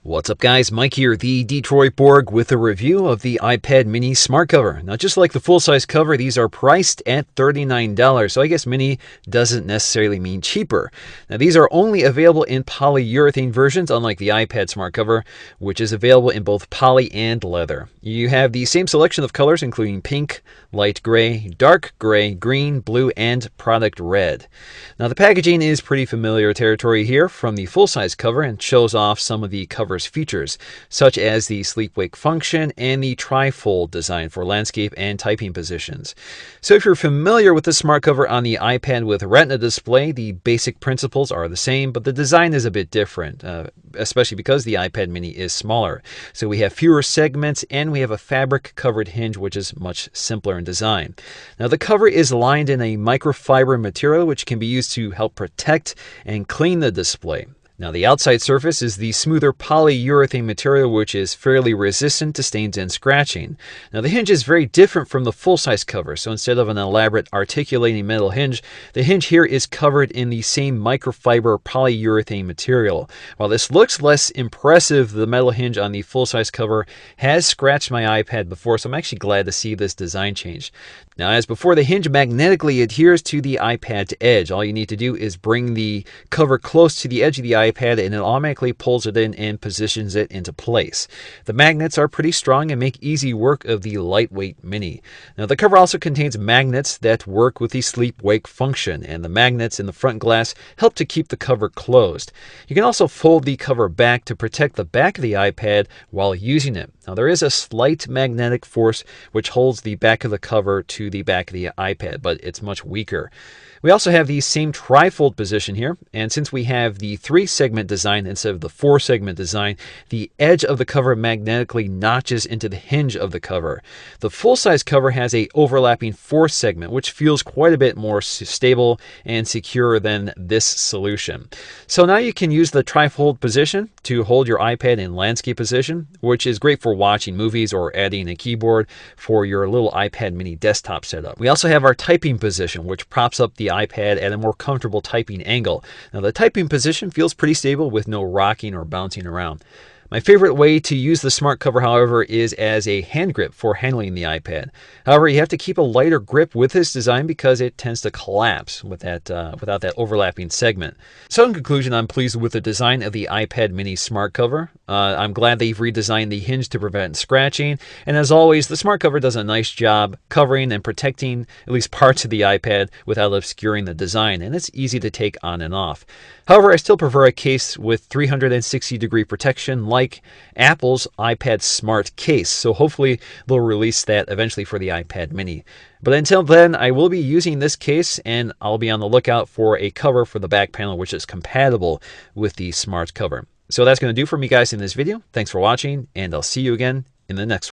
What's up guys, Mike here, the Detroit Borg with a review of the iPad mini smart cover. Now just like the full-size cover, these are priced at $39, so I guess mini doesn't necessarily mean cheaper. Now these are only available in polyurethane versions, unlike the iPad smart cover, which is available in both poly and leather. You have the same selection of colors including pink, light gray, dark gray, green, blue, and product red. Now the packaging is pretty familiar territory here from the full-size cover and shows off some of the cover features, such as the sleep-wake function and the tri-fold design for landscape and typing positions. So if you're familiar with the smart cover on the iPad with Retina display, the basic principles are the same, but the design is a bit different, especially because the iPad mini is smaller. So we have fewer segments and we have a fabric-covered hinge, which is much simpler in design. Now the cover is lined in a microfiber material, which can be used to help protect and clean the display. Now the outside surface is the smoother polyurethane material, which is fairly resistant to stains and scratching. Now the hinge is very different from the full-size cover, so instead of an elaborate articulating metal hinge, the hinge here is covered in the same microfiber polyurethane material. While this looks less impressive, the metal hinge on the full-size cover has scratched my iPad before, so I'm actually glad to see this design change. Now as before, the hinge magnetically adheres to the iPad's edge. All you need to do is bring the cover close to the edge of the iPad and it automatically pulls it in and positions it into place. The magnets are pretty strong and make easy work of the lightweight mini. Now the cover also contains magnets that work with the sleep-wake function, and the magnets in the front glass help to keep the cover closed. You can also fold the cover back to protect the back of the iPad while using it. Now there is a slight magnetic force which holds the back of the cover to the back of the iPad, but it's much weaker. We also have the same tri-fold position here, and since we have the 3-segment design instead of the 4-segment design, the edge of the cover magnetically notches into the hinge of the cover. The full-size cover has a overlapping 4-segment, which feels quite a bit more stable and secure than this solution. So now you can use the tri-fold position to hold your iPad in landscape position, which is great for watching movies or adding a keyboard for your little iPad mini desktop setup. We also have our typing position, which props up the iPad at a more comfortable typing angle. Now the typing position feels pretty stable with no rocking or bouncing around. My favorite way to use the smart cover, however, is as a hand grip for handling the iPad. However, you have to keep a lighter grip with this design because it tends to collapse with that, without that overlapping segment. So in conclusion, I'm pleased with the design of the iPad mini smart cover. I'm glad they've redesigned the hinge to prevent scratching. And as always, the smart cover does a nice job covering and protecting at least parts of the iPad without obscuring the design, and it's easy to take on and off. However, I still prefer a case with 360-degree protection like Apple's iPad Smart Case, so hopefully they'll release that eventually for the iPad mini. But until then, I will be using this case, and I'll be on the lookout for a cover for the back panel which is compatible with the smart cover. So that's going to do for me guys in this video. Thanks for watching, and I'll see you again in the next one.